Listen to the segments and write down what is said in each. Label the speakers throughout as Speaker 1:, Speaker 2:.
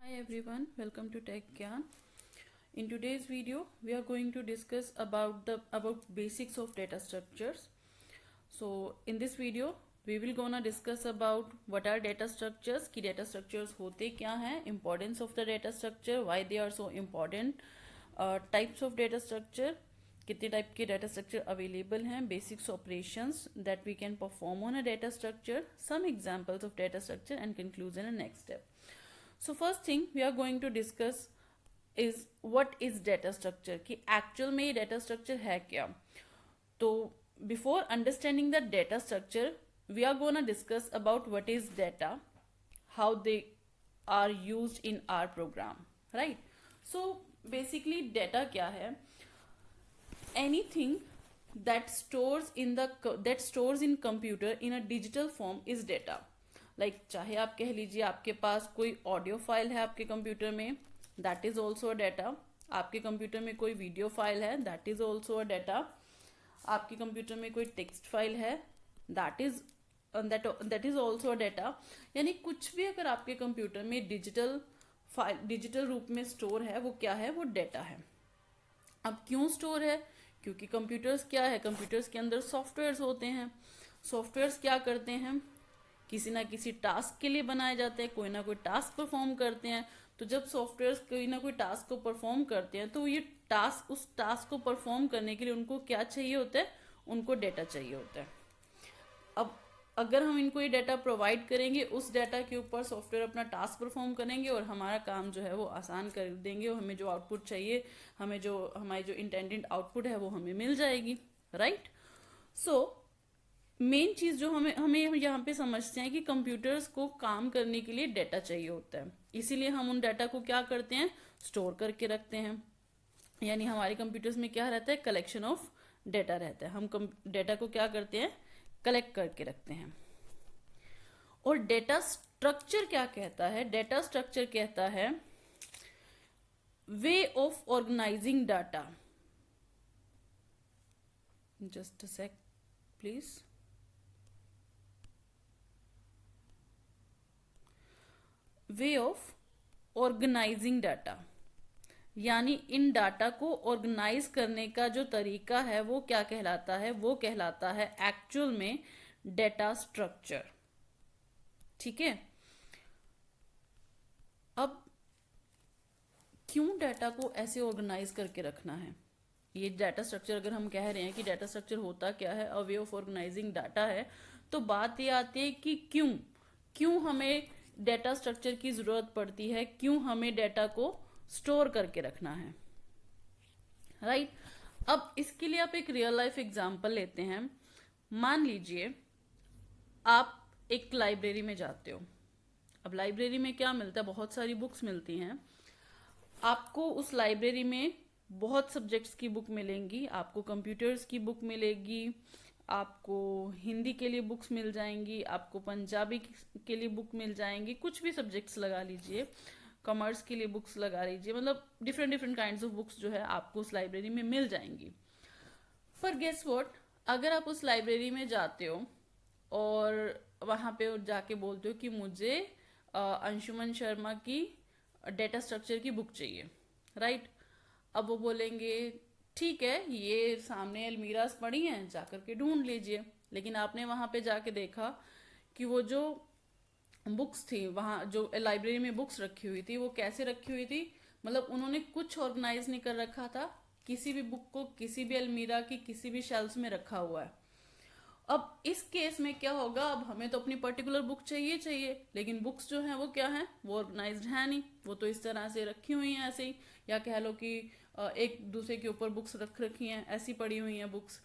Speaker 1: Hi everyone, welcome to Tech Gyan. In today's video, we are going to discuss about basics of data structures. So in this video, we will gonna discuss about what are data structures, कि data structures होते क्या हैं, importance of the data structure, why they are so important, types of data structure, कितने type के data structure available हैं, basics operations that we can perform on a data structure, some examples of data structure and conclusion and next step. So first thing we are going to discuss is what is data structure, कि actual में data structure है क्या. तो before understanding the data structure, we are gonna discuss about what is data, how they are used in our program, right? So basically data क्या है? Anything that stores in computer in a digital form is data. Like चाहे आप कह लीजिए आपके पास कोई audio file है आपके कंप्यूटर में, that is also a data. आपके कंप्यूटर में कोई वीडियो फाइल है, that is also a data. आपके कंप्यूटर में कोई टेक्स्ट फाइल है, that is also a data. यानी कुछ भी अगर आपके कंप्यूटर में डिजिटल रूप में स्टोर है, वो क्या है? वो डाटा है. अब क्यों स्टोर है? क्योंकि कंप्यूटर्स क्या है, कंप्यूटर्स के अंदर सॉफ्टवेयर्स होते हैं. सॉफ्टवेयर्स क्या करते हैं? किसी ना किसी टास्क के लिए बनाए जाते हैं, कोई ना कोई टास्क परफॉर्म करते हैं. तो जब सॉफ्टवेयर्स कोई ना कोई टास्क को परफॉर्म करते हैं, तो ये उस टास्क को परफॉर्म करने के लिए उनको क्या चाहिए होता है? उनको डेटा चाहिए होता है. अब अगर हम इनको ये डाटा प्रोवाइड करेंगे, उस डाटा के ऊपर सॉफ्टवेयर अपना टास्क परफॉर्म करेंगे और हमारा काम जो है वो आसान कर देंगे, और हमें जो आउटपुट चाहिए, हमारी जो इंटेंडेड आउटपुट है वो हमें मिल जाएगी, राइट? सो मेन चीज जो हमें यहाँ पे समझते हैं कि कंप्यूटर्स को काम करने के लिए डाटा चाहिए होता है. इसीलिए हम उन डाटा को क्या करते हैं? स्टोर करके रखते हैं. यानी हमारे कंप्यूटर्स में क्या रहता है? कलेक्शन ऑफ डाटा रहता है. हम डाटा को क्या करते हैं? कलेक्ट करके रखते हैं. और डेटा स्ट्रक्चर क्या कहता है? डेटा स्ट्रक्चर कहता है way of organising data. Just a sec please. Way of organising data, यानी इन डाटा को ऑर्गेनाइज करने का जो तरीका है वो क्या कहलाता है? वो कहलाता है एक्चुअल में डेटा स्ट्रक्चर. ठीक है. अब क्यों डाटा को ऐसे ऑर्गेनाइज करके रखना है? ये डाटा स्ट्रक्चर अगर हम कह रहे हैं कि डाटा स्ट्रक्चर होता क्या है, a way of organising data है, तो बात ये आती है कि क्यों हमें डेटा स्ट्रक्चर की जरूरत पड़ती है, क्यों हमें डेटा को स्टोर करके रखना है, राइट? अब इसके लिए आप एक रियल लाइफ एग्जांपल लेते हैं. मान लीजिए आप एक लाइब्रेरी में जाते हो. अब लाइब्रेरी में क्या मिलता है? बहुत सारी बुक्स मिलती हैं. आपको उस लाइब्रेरी में बहुत सब्जेक्ट्स की बुक मिलेंगी. आपको कंप्यूटर्स की बुक मिलेगी, आपको हिंदी के लिए बुक्स मिल जाएंगी, आपको पंजाबी के लिए बुक मिल जाएंगी, कुछ भी सब्जेक्ट्स लगा लीजिए, कॉमर्स के लिए बुक्स लगा लीजिए, मतलब डिफरेंट काइंड्स ऑफ बुक्स जो है आपको उस लाइब्रेरी में मिल जाएंगी. पर गेस व्हाट, अगर आप उस लाइब्रेरी में जाते हो और वहां पे जाके बोलते हो कि मुझे अंशुमन शर्मा की डेटा स्ट्रक्चर की बुक चाहिए, राइट? अब वो बोलेंगे ठीक है, ये सामने अलमीरास पड़ी हैं, जाकर के ढूंढ लीजिए. लेकिन आपने वहां पे जाके देखा कि वो जो बुक्स थी, वहां जो लाइब्रेरी में बुक्स रखी हुई थी, वो कैसे रखी हुई थी? मतलब उन्होंने कुछ ऑर्गेनाइज नहीं कर रखा था. किसी भी बुक को किसी भी अलमीरा की किसी भी शेल्फ में रखा हुआ है. अब इस केस में क्या होगा? अब हमें तो अपनी पर्टिकुलर बुक चाहिए, लेकिन बुक्स जो हैं वो क्या हैं? वो ऑर्गेनाइज्ड है नहीं, वो तो इस तरह से रखी हुई हैं ऐसे ही, या कह लो कि एक दूसरे के ऊपर बुक्स रख रखी हैं, ऐसी पड़ी हुई हैं बुक्स.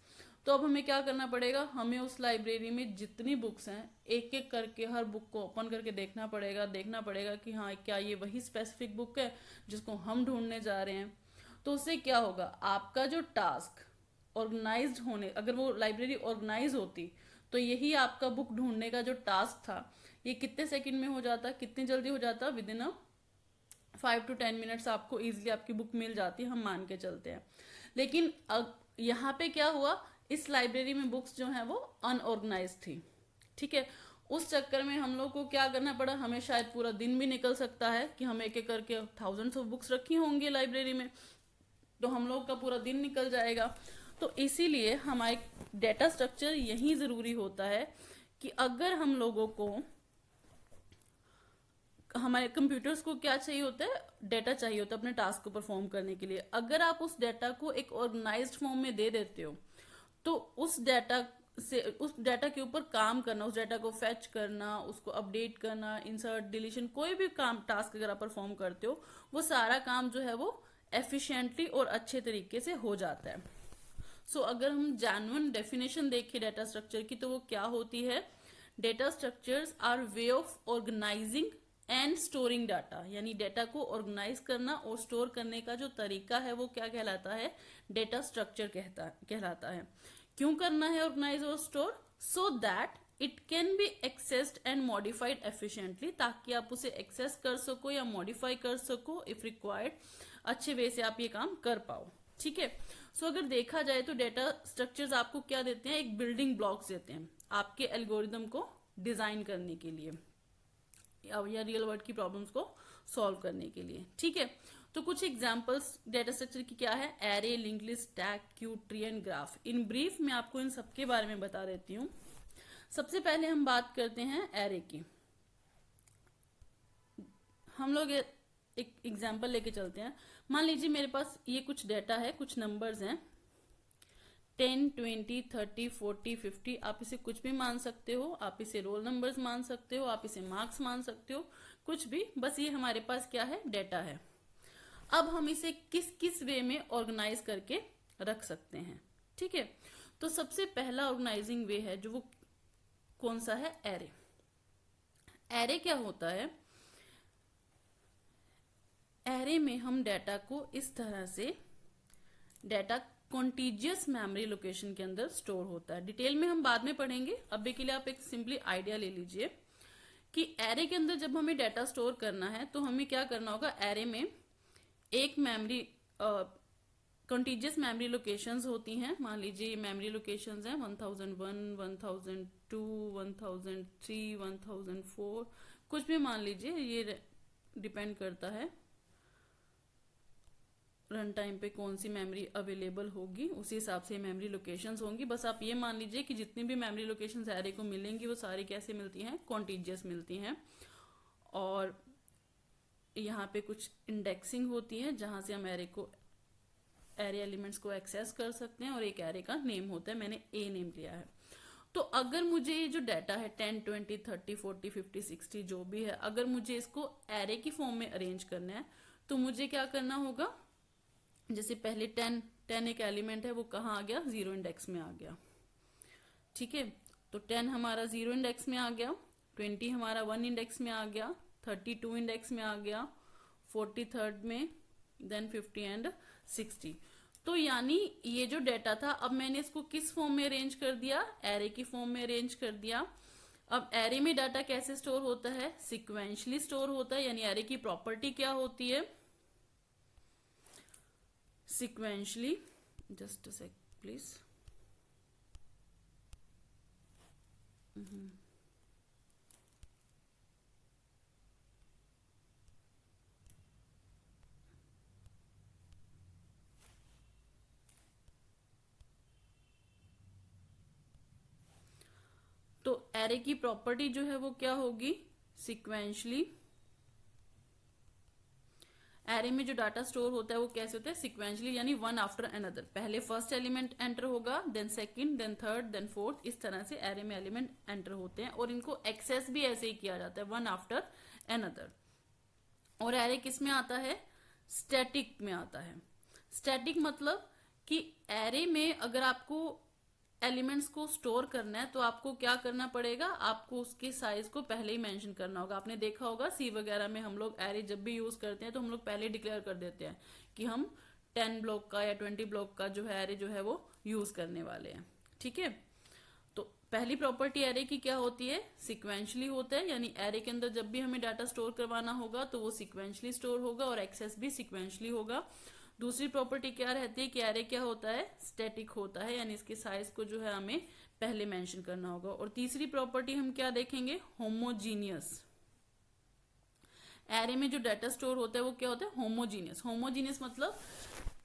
Speaker 1: तो अब हमें क्या करना पड़ेगा? हमें उस लाइब्रेरी में जितनी बुक्स हैं, एक एक करके हर बुक को ओपन करके देखना पड़ेगा कि हाँ, क्या ये वही स्पेसिफिक बुक है जिसको हम ढूंढने जा रहे हैं. तो उससे क्या होगा? आपका जो टास्क ऑर्गेनाइज्ड होने, अगर वो लाइब्रेरी ऑर्गेनाइज होती, तो यही आपका बुक ढूंढने का जो टास्क था, ये कितने सेकंड में हो जाता, कितनी जल्दी हो जाता? विद इन 5 to 10 मिनट्स आपको इजिली आपकी बुक मिल जाती है, हम मान के चलते हैं. लेकिन यहाँ पे क्या हुआ? इस लाइब्रेरी में बुक्स जो हैं वो अनऑर्गेनाइज थी. ठीक है. उस चक्कर में हम लोग को क्या करना पड़ा, हमें शायद पूरा दिन भी निकल सकता है कि हम एक एक करके थाउजेंड्स ऑफ बुक्स रखी होंगी लाइब्रेरी में, तो हम लोग का पूरा दिन निकल जाएगा। तो इसीलिए हमारे डेटा स्ट्रक्चर यही ज़रूरी होता है कि अगर हम लोगों को, हमारे कंप्यूटर्स को क्या चाहिए होता है, डेटा चाहिए होता है अपने टास्क को परफॉर्म करने के लिए। अगर आप उस डेटा को एक ऑर्गेनाइज्ड फॉर्म में दे देते हो तो उस डेटा के ऊपर काम करना, उस डेटा को फेच करना, उसको अपडेट करना, इंसर्ट डिलीशन, कोई भी काम टास्क अगर आप परफॉर्म करते हो, वो सारा काम जो है वो एफिशिएंटली और अच्छे तरीके से हो जाता है। अगर हम जेन्युइन डेफिनेशन देखें डेटा स्ट्रक्चर की, तो वो क्या होती है, data structures are way of organising and storing data, यानी डेटा को ऑर्गेनाइज करना और स्टोर करने का जो तरीका है वो क्या कहलाता है, डेटा स्ट्रक्चर कहलाता है। क्यों करना है ऑर्गेनाइज और store, so that it can be accessed and modified efficiently, ताकि आप उसे एक्सेस कर सको या मॉडिफाई कर सको इफ रिक्वायर्ड, अच्छे वे से आप ये काम कर पाओ। ठीक है, अगर देखा जाए तो डेटा स्ट्रक्चर्स आपको क्या देते हैं, एक बिल्डिंग ब्लॉक्स देते हैं आपके एल्गोरिदम को डिजाइन करने के लिए या रियल वर्ल्ड की प्रॉब्लम्स को सॉल्व करने के लिए। ठीक है, तो कुछ एग्जांपल्स डेटा स्ट्रक्चर की क्या है, array, link list, stack, Q, tree and graph. In brief मैं आपको इन सबके बारे में बता देती हूँ। सबसे पहले हम बात करते हैं एरे की। हम लोग एक एग्जांपल लेके चलते हैं। मान लीजिए मेरे पास ये कुछ डेटा है, कुछ नंबर्स हैं 10, 20, 30, 40, 50, आप इसे कुछ भी मान सकते हो, आप इसे रोल नंबर्स मान सकते हो, आप इसे मार्क्स मान सकते हो, कुछ भी, बस ये हमारे पास क्या है, डेटा है। अब हम इसे किस किस वे में ऑर्गेनाइज करके रख सकते हैं। ठीक है, तो सबसे पहला ऑर्गेनाइजिंग वे है जो वो कौन सा है, एरे। एरे क्या होता है, एरे में हम डेटा को इस तरह से, डेटा कॉन्टिजियस मेमोरी लोकेशन के अंदर स्टोर होता है। डिटेल में हम बाद में पढ़ेंगे, अभी के लिए आप एक सिंपली आइडिया ले लीजिए कि एरे के अंदर जब हमें डेटा स्टोर करना है तो हमें क्या करना होगा, एरे में एक मेमोरी कॉन्टिजियस मेमोरी लोकेशंस होती हैं। मान लीजिए ये मेमोरी लोकेशंस हैं 1001, 1002, 1003, 1004, कुछ भी मान लीजिए, ये डिपेंड करता है रन टाइम पे कौन सी मेमोरी अवेलेबल होगी, उसी हिसाब से मेमोरी लोकेशंस होंगी। बस आप ये मान लीजिए कि जितनी भी मेमोरी लोकेशंस एरे को मिलेंगी वो सारी कैसे मिलती हैं, कॉन्टिजियस मिलती हैं। और यहाँ पे कुछ इंडेक्सिंग होती है जहां से हम एरे एलिमेंट्स को एक्सेस कर सकते हैं, और एक एरे का नेम होता है, मैंने ए नेम लिया है। तो अगर मुझे ये जो डाटा है 10, 20, 30, 40, 50, 60 जो भी है, अगर मुझे इसको एरे की फॉर्म में अरेंज करना है तो मुझे क्या करना होगा, जैसे पहले 10 एक एलिमेंट है, वो कहाँ आ गया, 0 इंडेक्स में आ गया। ठीक है, तो 10 हमारा 0 इंडेक्स में आ गया, 20 हमारा 1 इंडेक्स में आ गया, 30 2 इंडेक्स में आ गया, 40 थर्ड में, देन 50 एंड 60। तो यानी ये जो डेटा था, अब मैंने इसको किस फॉर्म में अरेंज कर दिया, एरे की फॉर्म में अरेंज कर दिया। अब एरे में डाटा कैसे स्टोर होता है, सिक्वेंशली स्टोर होता है, यानी एरे की प्रॉपर्टी क्या होती है, sequentially, just a sec please। तो एरे की प्रॉपर्टी जो है वो क्या होगी, सिक्वेंशली। एरे में जो डाटा स्टोर होता है वो कैसे होता है, सिक्वेंशली, यानी वन आफ्टर अनदर। पहले फर्स्ट एलिमेंट एंटर होगा, then second, then third, then fourth, इस तरह से एरे में एलिमेंट एंटर होते हैं, और इनको एक्सेस भी ऐसे ही किया जाता है, वन आफ्टर अनदर। और एरे किस में आता है, स्टैटिक में आता है। स्टैटिक मतलब कि एरे में अगर आपको एलिमेंट्स को स्टोर करना है तो आपको क्या करना पड़ेगा, आपको उसके साइज को पहले ही मेंशन करना होगा। आपने देखा होगा सी वगैरह में हम लोग एरे जब भी यूज करते हैं तो हम लोग पहले डिक्लेयर कर देते हैं कि हम 10 ब्लॉक का या 20 ब्लॉक का जो है एरे जो है वो यूज करने वाले हैं। ठीक है, तो पहली प्रॉपर्टी एरे की क्या होती है, सिक्वेंशली होता है, यानी एरे के अंदर जब भी हमें डाटा स्टोर करवाना होगा तो वो सिक्वेंशली स्टोर होगा और एक्सेस भी सिक्वेंशली होगा। दूसरी प्रॉपर्टी क्या रहती है कि एरे क्या होता है, स्टैटिक होता है, यानी इसके साइज को जो है हमें पहले मेंशन करना होगा। और तीसरी प्रॉपर्टी हम क्या देखेंगे, होमोजीनियस। एरे में जो डाटा स्टोर होता है वो क्या होता है, होमोजीनियस। होमोजीनियस मतलब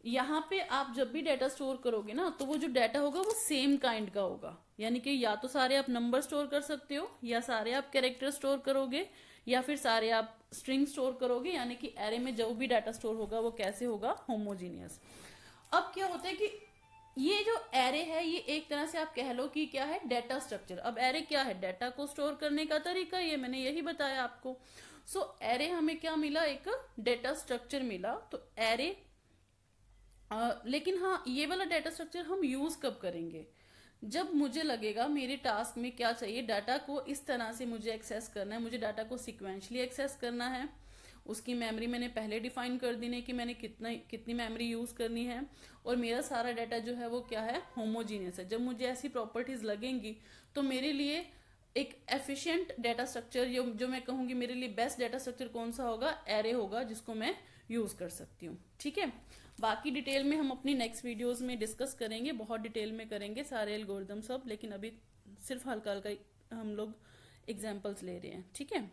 Speaker 1: यहाँ पे आप जब भी डाटा स्टोर करोगे ना, तो वो जो डाटा होगा वो सेम काइंड का होगा, यानी कि या तो सारे आप नंबर स्टोर कर सकते हो, या सारे आप कैरेक्टर स्टोर करोगे, या फिर सारे आप स्ट्रिंग स्टोर करोगे, यानी कि एरे में जो भी डाटा स्टोर होगा वो कैसे होगा, होमोजीनियस। अब क्या होता है कि ये जो एरे है ये एक तरह से आप कह लो कि क्या है, डाटा स्ट्रक्चर। अब एरे क्या है, डाटा को स्टोर करने का तरीका, ये मैंने यही बताया आपको। सो एरे हमें क्या मिला, एक डाटा स्ट्रक्चर मिला। तो एरे लेकिन हाँ, ये वाला डाटा स्ट्रक्चर हम यूज कब करेंगे, जब मुझे लगेगा मेरे टास्क में क्या चाहिए, डाटा को इस तरह से मुझे एक्सेस करना है, मुझे डाटा को सिक्वेंशली एक्सेस करना है, उसकी मेमोरी मैंने पहले डिफाइन कर दी है कि मैंने कितनी मेमोरी यूज करनी है, और मेरा सारा डाटा जो है वो क्या है, होमोजीनियस है। जब मुझे ऐसी प्रॉपर्टीज लगेंगी तो मेरे लिए एक एफिशिएंट डाटा स्ट्रक्चर, जो मैं कहूंगी मेरे लिए बेस्ट डाटा स्ट्रक्चर कौन सा होगा, एरे होगा, जिसको मैं यूज कर सकती हूँ। ठीक है, बाकी डिटेल में हम अपनी नेक्स्ट वीडियोस में डिस्कस करेंगे, बहुत डिटेल में करेंगे सारे एल्गोरिदम सब, लेकिन अभी सिर्फ हल्का हल्का हम लोग एग्जांपल्स ले रहे हैं। ठीक है,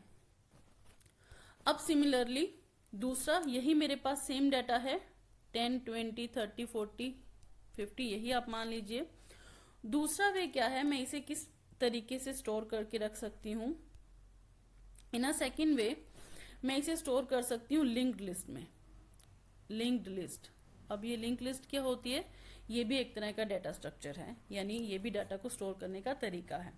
Speaker 1: अब सिमिलरली दूसरा, यही मेरे पास सेम डाटा है 10, 20, 30, 40, 50, यही आप मान लीजिए। दूसरा वे क्या है, मैं इसे किस तरीके से स्टोर करके रख सकती हूँ, इन अ सेकेंड वे मैं इसे स्टोर कर सकती हूँ लिंक्ड लिस्ट में। लिंक्ड लिस्ट, अब ये लिंक लिस्ट क्या होती है, ये भी एक तरह का डाटा स्ट्रक्चर है, यानी ये भी डाटा को स्टोर करने का तरीका है।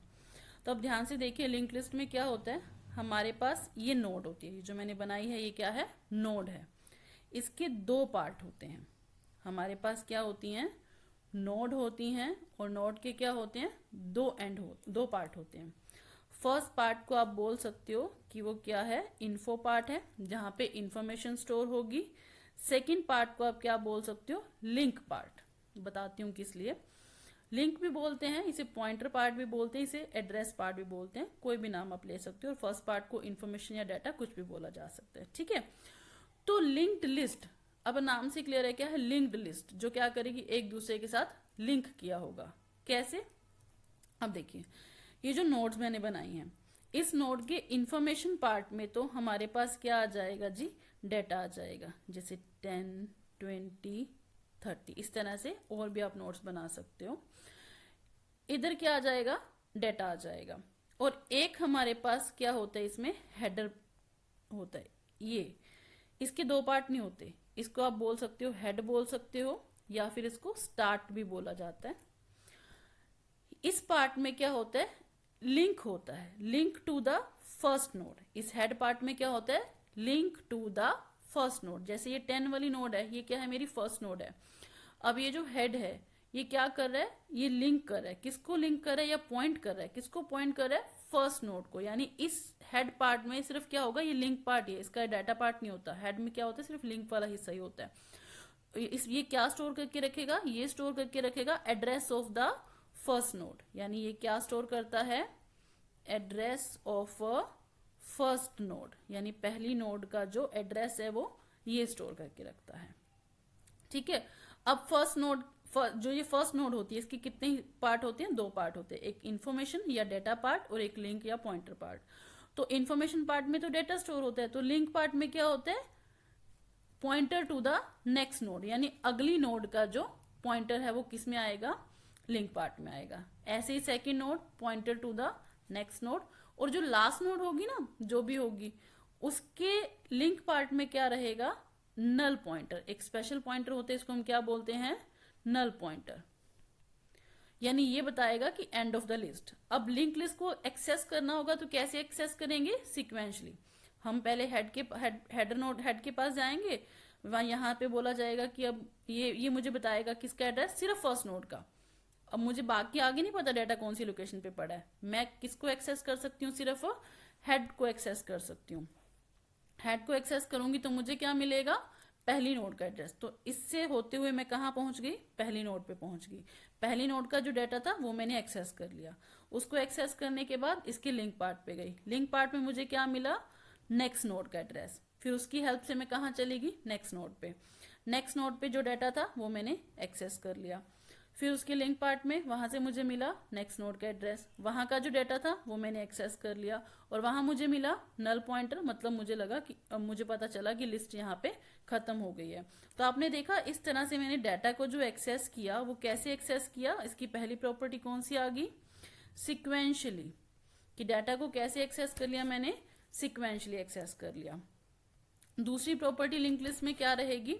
Speaker 1: तो अब ध्यान से देखिए, लिंक लिस्ट में क्या होता है, हमारे पास ये नोड होती है, जो मैंने बनाई है ये क्या है, नोड है। इसके दो पार्ट होते हैं, हमारे पास क्या होती हैं, नोड होती हैं, और नोड के क्या होते हैं, दो पार्ट होते हैं। फर्स्ट पार्ट को आप बोल सकते हो कि वो क्या है, इन्फो पार्ट है, जहां पे इंफॉर्मेशन स्टोर होगी। सेकेंड पार्ट को आप क्या बोल सकते हो, लिंक पार्ट। बताती हूँ किस लिए, लिंक भी बोलते हैं इसे, पॉइंटर पार्ट भी बोलते हैं इसे, एड्रेस पार्ट भी बोलते हैं, कोई भी नाम आप ले सकते हो। और फर्स्ट पार्ट को इन्फॉर्मेशन या डाटा कुछ भी बोला जा सकता है। ठीक है, तो लिंक्ड लिस्ट, अब नाम से क्लियर है क्या है, लिंक्ड लिस्ट, जो क्या करेगी, एक दूसरे के साथ लिंक किया होगा। कैसे, अब देखिए, ये जो नोड्स मैंने बनाई हैं, इस नोड के इंफॉर्मेशन पार्ट में तो हमारे पास क्या आ जाएगा जी, डाटा आ जाएगा, जैसे 10, 20, 30, इस तरह से और भी आप नोट्स बना सकते हो। इधर क्या आ जाएगा, डाटा आ जाएगा। और एक हमारे पास क्या होता है, इसमें हेडर होता है। ये इसके दो पार्ट नहीं होते, इसको आप बोल सकते हो हेड बोल सकते हो, या फिर इसको स्टार्ट भी बोला जाता है। इस पार्ट में क्या होता है, लिंक होता है, link to the first node. इस हेड पार्ट में क्या होता है, link to the first node. जैसे ये 10 वाली नोड है, ये क्या है, मेरी फर्स्ट नोड है। अब ये जो हेड है ये क्या कर रहा है, ये लिंक कर रहा है, किसको लिंक कर रहा है, या पॉइंट कर रहा है, किसको पॉइंट कर रहा है, फर्स्ट नोड को। यानी इस हेड पार्ट में सिर्फ क्या होगा, ये लिंक पार्ट ही है, इसका डाटा पार्ट नहीं होता। हेड में क्या होता है, सिर्फ लिंक वाला हिस्सा ही होता है। ये क्या स्टोर करके रखेगा, ये स्टोर करके रखेगा address of the first node, यानी ये क्या स्टोर करता है, एड्रेस ऑफ फर्स्ट नोड, यानी पहली नोड का जो एड्रेस है वो ये स्टोर करके रखता है। ठीक है, अब फर्स्ट नोड, जो ये फर्स्ट नोड होती है, इसके कितने पार्ट होते हैं, दो पार्ट होते हैं, एक इन्फॉर्मेशन या डेटा पार्ट और एक लिंक या पॉइंटर पार्ट। तो इन्फॉर्मेशन पार्ट में तो डेटा स्टोर होता है, तो लिंक पार्ट में क्या होता है, pointer to the next node, यानी अगली नोड का जो पॉइंटर है वो किस में आएगा, लिंक पार्ट में आएगा। ऐसे ही second node pointer to the next node, और जो लास्ट नोड होगी ना, जो भी होगी, उसके लिंक पार्ट में क्या रहेगा, नल पॉइंटर। एक स्पेशल पॉइंटर होता है, इसको हम क्या बोलते हैं, नल पॉइंटर, यानी ये बताएगा कि एंड ऑफ द लिस्ट। अब लिंक लिस्ट को एक्सेस करना होगा तो कैसे एक्सेस करेंगे, सिक्वेंशली। हम पहले हेडर नोड हेड के पास जाएंगे, वहां यहाँ पे बोला जाएगा कि अब ये मुझे बताएगा किसका एड्रेस, सिर्फ फर्स्ट नोड का। अब मुझे बाकी आगे नहीं पता डाटा कौन सी लोकेशन पे पड़ा है, मैं किसको एक्सेस कर सकती हूँ, सिर्फ हेड को एक्सेस कर सकती हूँ। हेड को एक्सेस करूंगी तो मुझे क्या मिलेगा, पहली नोड का एड्रेस। तो इससे होते हुए मैं कहाँ पहुंच गई, पहली नोड पे पहुंच गई। पहली नोड का जो डाटा था वो मैंने एक्सेस कर लिया। उसको एक्सेस करने के बाद इसके लिंक पार्ट पे गई, लिंक पार्ट में मुझे क्या मिला, नेक्स्ट नोड का एड्रेस। फिर उसकी हेल्प से मैं कहाँ चलेगी, नेक्स्ट नोड पे। नेक्स्ट नोड पे जो डाटा था वो मैंने एक्सेस कर लिया। फिर उसके लिंक पार्ट में वहां से मुझे मिला नेक्स्ट नोड का एड्रेस, वहां का जो डाटा था वो मैंने एक्सेस कर लिया, और वहां मुझे मिला नल पॉइंटर, मतलब मुझे लगा कि मुझे पता चला कि लिस्ट यहाँ पे खत्म हो गई है। तो आपने देखा इस तरह से मैंने डाटा को जो एक्सेस किया वो कैसे एक्सेस किया। इसकी पहली प्रॉपर्टी कौन सी आ गई, सिक्वेंशली, कि डाटा को कैसे एक्सेस कर लिया मैंने, सिक्वेंशली एक्सेस कर लिया। दूसरी प्रॉपर्टी लिंक लिस्ट में क्या रहेगी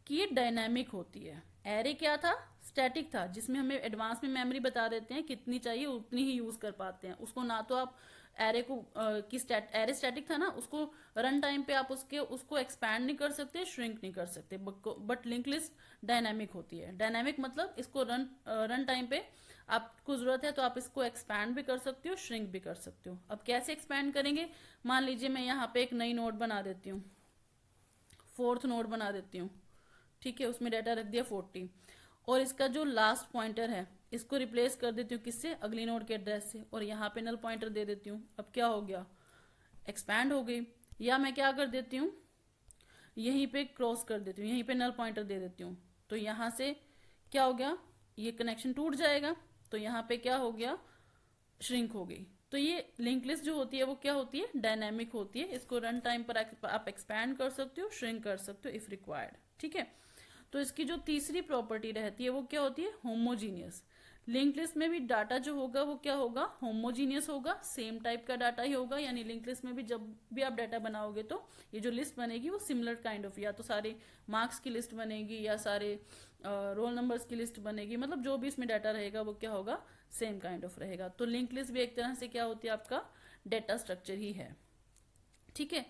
Speaker 1: कि ये डायनामिक होती है। एरे क्या था, स्टैटिक था, जिसमें हमें एडवांस में मेमोरी बता देते हैं कितनी चाहिए उतनी ही यूज कर पाते हैं उसको। ना तो आप एरे को एरे स्टैटिक था ना, उसको रन टाइम पे आप उसको एक्सपैंड नहीं कर सकते, श्रिंक नहीं कर सकते। बट लिंक लिस्ट डायनामिक होती है। डायनामिक मतलब इसको रन टाइम पे आपको जरूरत है तो आप इसको एक्सपैंड भी कर सकते हो, श्रिंक भी कर सकते हो। अब कैसे एक्सपैंड करेंगे, मान लीजिए मैं यहाँ पे एक नई नोड बना देती हूँ, 4th नोड बना देती हूँ, ठीक है, उसमें डाटा रख दिया 40, और इसका जो लास्ट पॉइंटर है इसको रिप्लेस कर देती हूँ किससे, अगली नोड के एड्रेस से, और यहाँ पे नल पॉइंटर दे देती हूँ। अब क्या हो गया, एक्सपैंड हो गई। या मैं क्या कर देती हूँ, यहीं पे क्रॉस कर देती हूँ, यहीं पे नल पॉइंटर दे देती हूँ, तो यहाँ से क्या हो गया, ये कनेक्शन टूट जाएगा, तो यहाँ पे क्या हो गया, श्रिंक हो गई। तो ये लिंक लिस्ट जो होती है वो क्या होती है, डायनामिक होती है। इसको रन टाइम पर आप एक्सपैंड कर सकते हो, श्रिंक कर सकते हो इफ रिक्वायर्ड, ठीक है। तो इसकी जो तीसरी प्रॉपर्टी रहती है वो क्या होती है, होमोजीनियस। लिंक लिस्ट में भी डाटा जो होगा वो क्या होगा, होमोजीनियस होगा, सेम टाइप का डाटा ही होगा। यानी लिंक लिस्ट में भी जब भी आप डाटा बनाओगे तो ये जो लिस्ट बनेगी वो सिमिलर काइंड ऑफ, या तो सारे मार्क्स की लिस्ट बनेगी या सारे रोल नंबर्स की लिस्ट बनेगी, मतलब जो भी इसमें डाटा रहेगा वो क्या होगा, सेम काइंड ऑफ रहेगा। तो लिंक लिस्ट भी एक तरह से क्या होती है, आपका डेटा स्ट्रक्चर ही है, ठीक है।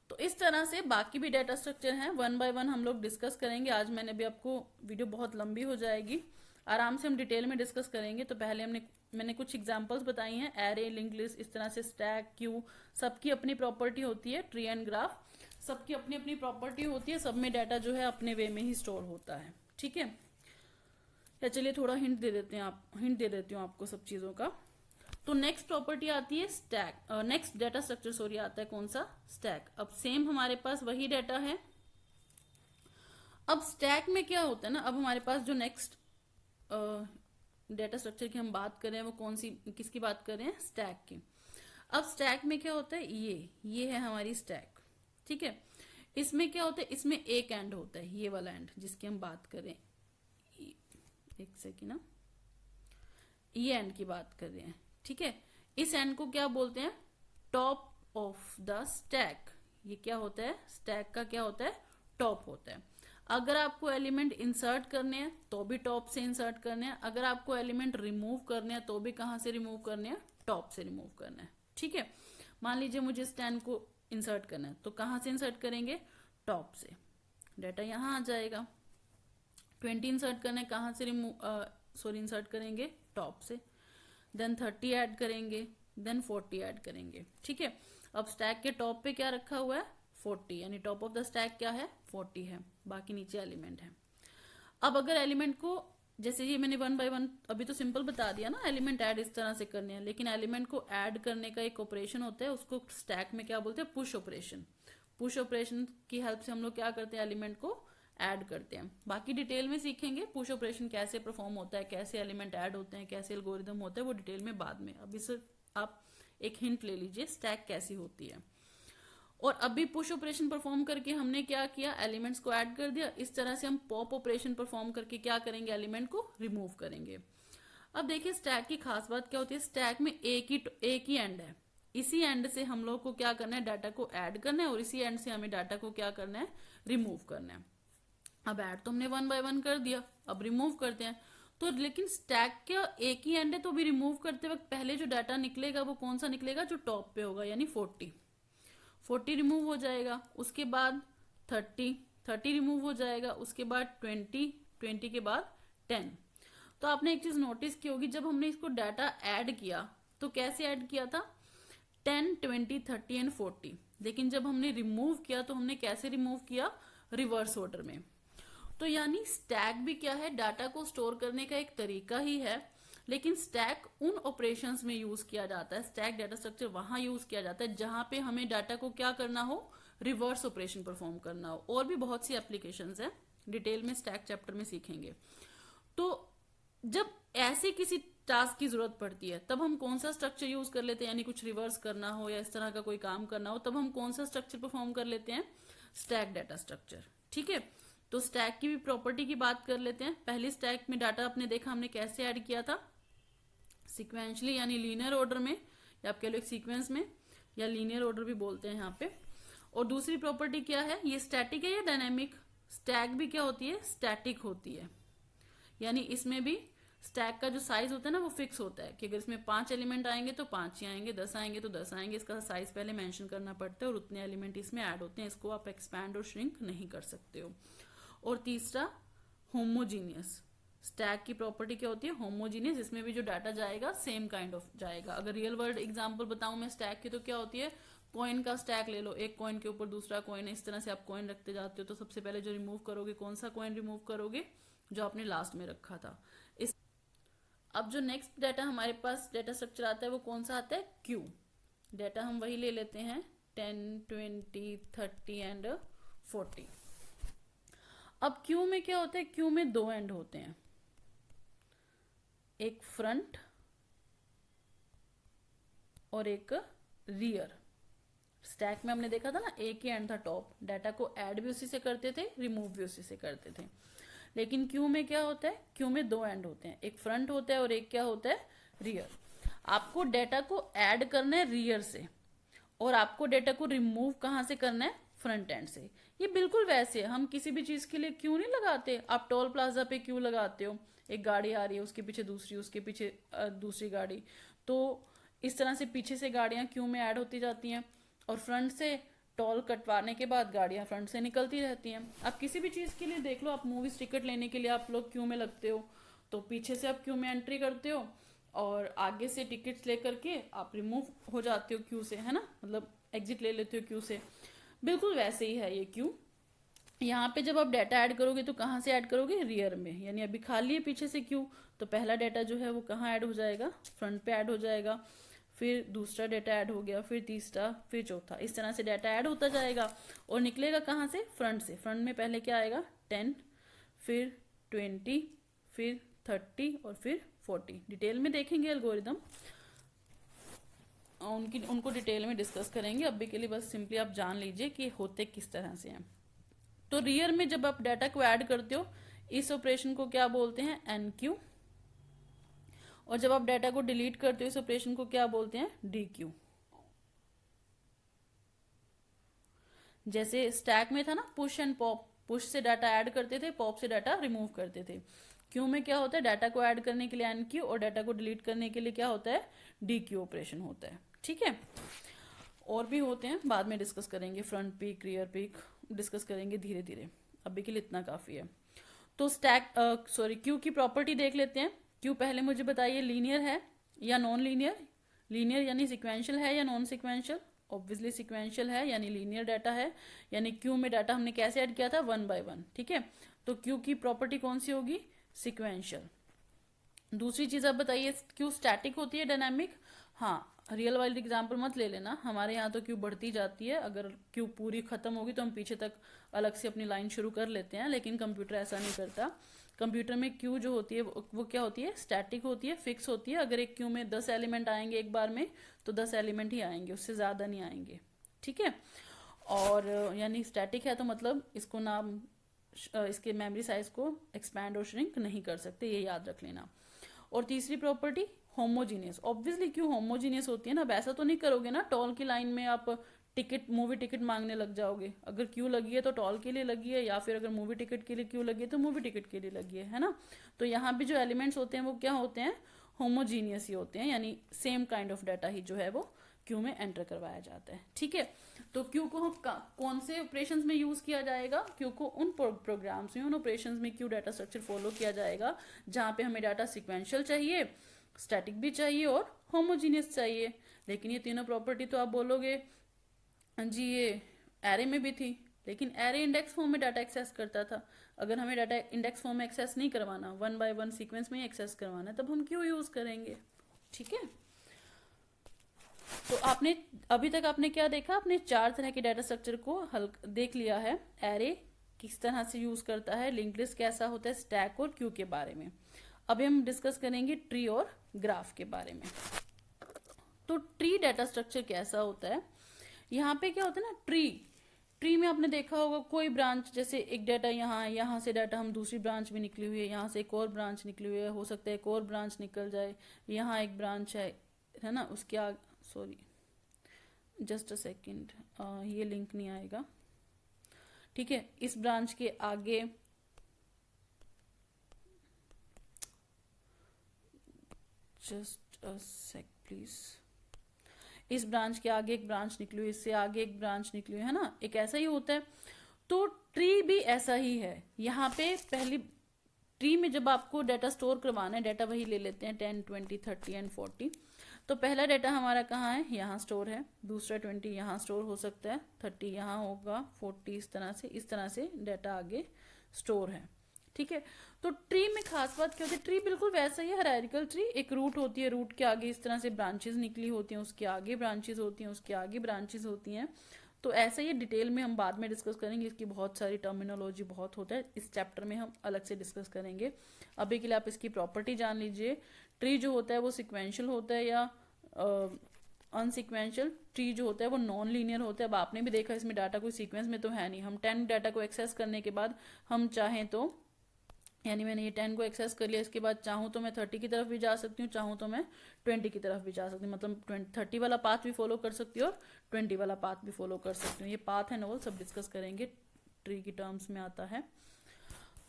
Speaker 1: तो इस तरह से बाकी भी डेटा स्ट्रक्चर हैं, वन बाय वन हम लोग डिस्कस करेंगे। आज मैंने भी आपको, वीडियो बहुत लंबी हो जाएगी, आराम से हम डिटेल में डिस्कस करेंगे। तो पहले मैंने कुछ एग्जांपल्स बताई हैं, एरे, लिंक लिस्ट, इस तरह से स्टैक, क्यू, सबकी अपनी प्रॉपर्टी होती है, ट्री एंड ग्राफ, सबकी अपनी अपनी प्रॉपर्टी होती है, सब में डाटा जो है अपने वे में ही स्टोर होता है, ठीक है। या चलिए थोड़ा हिंट दे देती हूँ आपको सब चीजों का। तो नेक्स्ट प्रॉपर्टी आती है stack, next data structure sorry आता है कौन सा, स्टैक। अब सेम हमारे पास वही डाटा है। अब स्टैक में क्या होता है ना, अब हमारे पास जो नेक्स्ट डाटा स्ट्रक्चर की हम बात कर रहे हैं वो कौन सी, किसकी बात कर रहे हैं, स्टैक की। अब स्टैक में क्या होता है, ये है हमारी स्टैक, ठीक है। इसमें क्या होता है, इसमें एक एंड होता है, ये वाला एंड जिसकी हम बात करें, एक सेकेंड ना, ये एंड की बात कर रहे हैं, ठीक है। इस एंड को क्या बोलते हैं, टॉप ऑफ द स्टैक। ये क्या होता है, स्टैक का क्या होता है, टॉप होता है। अगर आपको एलिमेंट इंसर्ट करने हैं तो भी टॉप से इंसर्ट करने हैं, अगर आपको एलिमेंट रिमूव करने हैं तो भी कहां से रिमूव करने हैं, टॉप से रिमूव करना है, ठीक है। मान लीजिए मुझे स्टैंड को इंसर्ट करना है तो कहां से इंसर्ट करेंगे, टॉप से, डाटा यहां आ जाएगा। 20 इंसर्ट करना है, कहां से इंसर्ट करेंगे, टॉप से। देन 30 ऐड करेंगे, देन 40 ऐड करेंगे, ठीक है। अब स्टैक के टॉप पे क्या रखा हुआ है, 40, यानी टॉप ऑफ द स्टैक क्या है, 40 है, बाकी नीचे एलिमेंट है। अब अगर एलिमेंट को, जैसे ये मैंने वन बाय वन अभी तो सिंपल बता दिया ना, एलिमेंट ऐड इस तरह से करने हैं, लेकिन एलिमेंट को ऐड करने का एक ऑपरेशन होता है, उसको स्टैक में क्या बोलते हैं, पुश ऑपरेशन। पुश ऑपरेशन की हेल्प से हम लोग क्या करते हैं, एलिमेंट को ऐड करते हैं। बाकी डिटेल में सीखेंगे पुश ऑपरेशन कैसे परफॉर्म होता है, कैसे एलिमेंट ऐड होते हैं, कैसे एल्गोरिदम होता है, वो डिटेल में बाद में। अभी सिर्फ आप एक हिंट ले लीजिए स्टैक कैसी होती है। और अभी पुश ऑपरेशन परफॉर्म करके हमने क्या किया, एलिमेंट्स को ऐड कर दिया। इस तरह से हम पॉप ऑपरेशन परफॉर्म करके क्या करेंगे, एलिमेंट को रिमूव करेंगे। अब देखिए स्टैक की खास बात क्या होती है, स्टैक में एक ही एंड है, इसी एंड से हम लोग को क्या करना है, डाटा को ऐड करना है, और इसी एंड से हमें डाटा को क्या करना है, रिमूव करना है। अब ऐड तो हमने वन बाय वन कर दिया, अब रिमूव करते हैं। तो लेकिन स्टैक का एक ही एंड है, तो भी रिमूव करते वक्त पहले जो डाटा निकलेगा वो कौन सा निकलेगा, जो टॉप पे होगा, यानी 40 रिमूव हो जाएगा। उसके बाद 30 रिमूव हो जाएगा। उसके बाद 20 के बाद 10। तो आपने एक चीज नोटिस की होगी, जब हमने इसको डाटा ऐड किया तो कैसे ऐड किया था, 10, 20, 30 एंड 40। लेकिन जब हमने रिमूव किया तो हमने कैसे रिमूव किया, रिवर्स ऑर्डर में। तो यानी स्टैक भी क्या है, डाटा को स्टोर करने का एक तरीका ही है, लेकिन स्टैक उन ऑपरेशंस में यूज किया जाता है, स्टैक डाटा स्ट्रक्चर वहां यूज किया जाता है जहां पे हमें डाटा को क्या करना हो, रिवर्स ऑपरेशन परफॉर्म करना हो, और भी बहुत सी एप्लीकेशंस है, डिटेल में स्टैक चैप्टर में सीखेंगे। तो जब ऐसे किसी टास्क की जरूरत पड़ती है तब हम कौन सा स्ट्रक्चर यूज कर लेते हैं, यानी कुछ रिवर्स करना हो या इस तरह का कोई काम करना हो, तब हम कौन सा स्ट्रक्चर परफॉर्म कर लेते हैं, स्टैक डाटा स्ट्रक्चर। ठीक है, तो स्टैक की भी प्रॉपर्टी की बात कर लेते हैं। पहली स्टैक में डाटा आपने देखा हमने कैसे ऐड किया था, सिक्वेंशली यानी लीनियर ऑर्डर में, या आप कह लो एक सीक्वेंस में, या लीनियर ऑर्डर भी बोलते हैं यहाँ पे। और दूसरी प्रॉपर्टी क्या है, ये स्टैटिक है या डायनेमिक, स्टैक भी क्या होती है, स्टैटिक होती है, यानी इसमें भी स्टैक का जो साइज होता है ना वो फिक्स होता है कि अगर इसमें 5 एलिमेंट आएंगे तो 5 ही आएंगे, 10 आएंगे तो 10 आएंगे, इसका साइज पहले मेंशन करना पड़ता है और उतने एलिमेंट इसमें ऐड होते हैं, इसको आप एक्सपैंड और श्रिंक नहीं कर सकते हो। और तीसरा होमोजीनियस, स्टैक की प्रॉपर्टी क्या होती है, होमोजीनियस, इसमें भी जो डाटा जाएगा सेम काइंड ऑफ जाएगा। अगर रियल वर्ल्ड एग्जांपल बताऊं मैं स्टैक की, तो क्या होती है, कॉइन का स्टैक ले लो, एक कॉइन के ऊपर दूसरा कॉइन, इस तरह से आप कॉइन रखते जाते हो, तो सबसे पहले जो रिमूव करोगे, कौन सा कॉइन रिमूव करोगे, जो आपने लास्ट में रखा था। इस अब जो नेक्स्ट डाटा हमारे पास डाटा स्ट्रक्चर आता है वो कौन सा आता है, क्यू। डाटा हम वही ले लेते हैं 10, 20, 30 एंड 40। अब क्यू में क्या होता है, क्यू में 2 एंड होते हैं, एक फ्रंट और एक रियर। स्टैक में हमने देखा था ना, एक ही एंड था टॉप, डाटा को ऐड भी उसी से करते थे, रिमूव भी उसी से करते थे। लेकिन क्यू में क्या होता है, क्यू में 2 एंड होते हैं, एक फ्रंट होता है और एक क्या होता है, रियर। आपको डाटा को ऐड करना है रियर से, और आपको डाटा को रिमूव कहाँ से करना है, फ्रंट एंड से। ये बिल्कुल वैसे है, हम किसी भी चीज के लिए क्यू नहीं लगाते। आप टोल प्लाजा पे क्यू लगाते हो, एक गाड़ी आ रही है, उसके पीछे दूसरी, उसके पीछे दूसरी गाड़ी, तो इस तरह से पीछे से गाड़ियां क्यू में ऐड होती जाती हैं, और फ्रंट से टोल कटवाने के बाद गाड़ियां फ्रंट से निकलती रहती हैं। आप किसी भी चीज के लिए देख लो, आप मूवीज टिकट लेने के लिए आप लोग क्यू में लगते हो, तो पीछे से आप क्यू में एंट्री करते हो और आगे से टिकट्स लेकर के आप रिमूव हो जाते हो क्यू से, है ना, मतलब एग्जिट ले लेते हो क्यू से। बिल्कुल वैसे ही है ये क्यू। यहाँ पे जब आप डाटा ऐड करोगे तो कहाँ से ऐड करोगे, रियर में, यानी अभी खाली है पीछे से क्यू, तो पहला डाटा जो है वो कहाँ ऐड हो जाएगा, फ्रंट पे ऐड हो जाएगा, फिर दूसरा डाटा ऐड हो गया, फिर तीसरा, फिर चौथा, इस तरह से डाटा ऐड होता जाएगा और निकलेगा कहाँ से, फ्रंट से। फ्रंट में पहले क्या आएगा, 10, फिर 20, फिर 30 और फिर 40। डिटेल में देखेंगे एल्गोरिदम, उनको डिटेल में डिस्कस करेंगे, अभी के लिए बस सिंपली आप जान लीजिए कि होते किस तरह से हैं। तो रियर में जब आप डाटा को ऐड करते हो, इस ऑपरेशन को क्या बोलते हैं, एनक्यू, और जब आप डाटा को डिलीट करते हो इस ऑपरेशन को क्या बोलते हैं, डीक्यू। जैसे स्टैक में था ना पुश एंड पॉप, पुश से डाटा ऐड करते थे, पॉप से डाटा रिमूव करते थे। क्यू में क्या होता है, डाटा को ऐड करने के लिए एनक्यू और डाटा को डिलीट करने के लिए क्या होता है, डीक्यू ऑपरेशन होता है। ठीक है, और भी होते हैं, बाद में डिस्कस करेंगे, front peak, rear peak discuss करेंगे धीरे धीरे, अभी के लिए इतना काफी है। तो क्यू की प्रॉपर्टी देख लेते हैं। क्यू पहले मुझे बताइए, लीनियर है या नॉन लीनियर। लीनियर यानी सिक्वेंशियल है या नॉन सिक्वेंशियल, ऑब्वियसली सिक्वेंशियल है, यानी लीनियर डाटा है, यानी क्यू में डाटा हमने कैसे ऐड किया था, 1 by 1। ठीक है, तो क्यू की प्रॉपर्टी कौन सी होगी, सिक्वेंशियल। दूसरी चीज आप बताइए, क्यू स्टैटिक होती है, डायनामिक। हाँ, रियल वर्ल्ड एग्जाम्पल मत ले लेना, हमारे यहाँ तो क्यू बढ़ती जाती है, अगर क्यू पूरी खत्म होगी तो हम पीछे तक अलग से अपनी लाइन शुरू कर लेते हैं, लेकिन कंप्यूटर ऐसा नहीं करता। कंप्यूटर में क्यू जो होती है वो क्या होती है, स्टैटिक होती है, फिक्स होती है। अगर एक क्यू में 10 एलिमेंट आएंगे एक बार में, तो 10 एलिमेंट ही आएंगे, उससे ज्यादा नहीं आएंगे। ठीक है, और यानी स्टैटिक है तो मतलब इसको नाम, इसके मेमोरी साइज को एक्सपैंड और श्रिंक नहीं कर सकते, ये याद रख लेना। और तीसरी प्रॉपर्टी होमोजीनियस। ऑब्वियसली क्यों होमोजीनियस होती है ना, वैसा तो नहीं करोगे ना टॉल की लाइन में आप टिकट, मूवी टिकट मांगने लग जाओगे। अगर क्यू लगी है तो टॉल के लिए लगी है, या फिर अगर मूवी टिकट के लिए क्यू लगी है तो मूवी टिकट के लिए लगी है ना। तो यहाँ भी जो एलिमेंट्स होते हैं वो क्या होते हैं, होमोजीनियस ही होते हैं, यानी सेम काइंड ऑफ डाटा ही जो है वो क्यू में एंटर करवाया जाता है। ठीक है, तो क्यू को हम कौन से ऑपरेशंस में यूज किया जाएगा, क्यू को उन प्रोग्राम्स में, उन ऑपरेशंस में क्यू डाटा स्ट्रक्चर फॉलो किया जाएगा जहां पे हमें डाटा सिक्वेंशियल चाहिए, स्टैटिक भी चाहिए और होमोजीनियस चाहिए। लेकिन ये तीनों प्रॉपर्टी तो आप बोलोगे जी ये एरे में भी थी, लेकिन एरे इंडेक्स फॉर्म में डाटा एक्सेस करता था। अगर हमें डाटा इंडेक्स फॉर्म में एक्सेस नहीं करवाना, 1 by 1 सीक्वेंस में ही एक्सेस करवाना है, तब हम क्यू यूज करेंगे। ठीक है, तो आपने अभी तक आपने क्या देखा, आपने 4 तरह के डाटा स्ट्रक्चर को हल देख लिया है। एरे किस तरह से यूज करता है, लिंक्ड लिस्ट कैसा होता है, स्टैक और क्यू के बारे में। अभी हम डिस्कस करेंगे ट्री और ग्राफ के बारे में। तो ट्री डाटा स्ट्रक्चर कैसा होता है, यहाँ पे क्या होता है ना, ट्री में आपने देखा होगा कोई ब्रांच, जैसे एक डाटा यहाँ है, यहाँ से डाटा हम दूसरी ब्रांच में निकली हुई है, यहाँ से एक और ब्रांच निकली हुई है, हो सकता है एक और ब्रांच निकल जाए, यहाँ एक ब्रांच है ना, उसके आगे, सॉरी जस्ट अ सेकेंड, ये लिंक नहीं आएगा, ठीक है। इस ब्रांच के आगे जस्ट अ सेक प्लीज, इस ब्रांच के आगे एक ब्रांच निकली हुई, इससे आगे एक ब्रांच निकली हुई है ना, एक ऐसा ही होता है। तो ट्री भी ऐसा ही है। यहाँ पे पहली ट्री में जब आपको डाटा स्टोर करवाना है, डाटा वही ले लेते हैं 10, 20, 30 एंड 40। तो पहला डाटा हमारा कहाँ है, यहाँ स्टोर है, दूसरा 20 यहाँ स्टोर हो सकता है, 30 यहाँ होगा, 40 इस तरह से डाटा आगे स्टोर है, ठीक है। तो ट्री में खास बात क्या होती है, ट्री बिल्कुल वैसा ही है, हायरार्किकल ट्री। एक रूट होती है, रूट के आगे इस तरह से ब्रांचेस निकली होती हैं, उसके आगे ब्रांचेस होती हैं, उसके आगे ब्रांचेस होती हैं। तो ऐसा ही डिटेल में हम बाद में डिस्कस करेंगे, इसकी बहुत सारी टर्मिनोलॉजी बहुत होता है, इस चैप्टर में हम अलग से डिस्कस करेंगे। अभी के लिए आप इसकी प्रॉपर्टी जान लीजिए। ट्री जो होता है वो सिक्वेंशियल होता है या अनसिक्वेंशियल। ट्री जो होता है वो नॉन लीनियर होता है। अब आपने भी देखा इसमें डाटा कोई सीक्वेंस में तो है नहीं, हम 10 डाटा को एक्सेस करने के बाद हम चाहें तो, यानी मैंने ये 10 को एक्सेस कर लिया, इसके बाद चाहूँ तो मैं 30 की तरफ भी जा सकती हूँ, चाहूँ तो मैं 20 की तरफ भी जा सकती हूँ, मतलब 30 वाला पाथ भी फॉलो कर सकती हूँ और 20 वाला पाथ भी फॉलो कर सकती हूँ। ये पाथ है नोवल, सब डिस्कस करेंगे, ट्री की टर्म्स में आता है।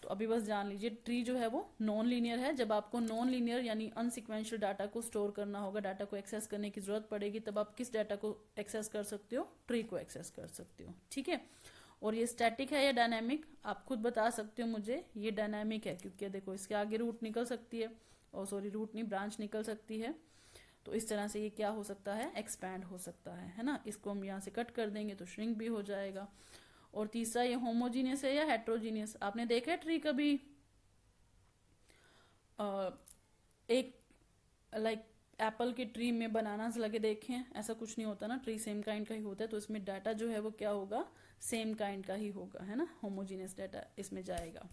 Speaker 1: तो अभी बस जान लीजिए ट्री जो है वो नॉन लीनियर है। जब आपको नॉन लीनियर यानी अनसिक्वेंशियल डाटा को स्टोर करना होगा, डाटा को एक्सेस करने की जरूरत पड़ेगी, तब आप किस डाटा को एक्सेस कर सकते हो, ट्री को एक्सेस कर सकते हो, ठीक है। और ये स्टैटिक है या डायनामिक, आप खुद बता सकते हो मुझे। ये डायनामिक है क्योंकि देखो इसके आगे रूट निकल सकती है, और सॉरी रूट नहीं, ब्रांच निकल सकती है। तो इस तरह से ये क्या हो सकता है, एक्सपैंड हो सकता है ना। इसको हम यहाँ से कट कर देंगे तो श्रिंक भी हो जाएगा। और तीसरा, ये होमोजीनियस है या हेट्रोजीनियस। आपने देखा है ट्री कभी एक लाइक एप्पल के ट्री में बनानास लगे देखे हैं, ऐसा कुछ नहीं होता ना, ट्री सेम काइंड का ही होता है। तो इसमें डाटा जो है वो क्या होगा, सेम काइंड का ही होगा, है ना, होमोजीनियस डाटा इसमें जाएगा।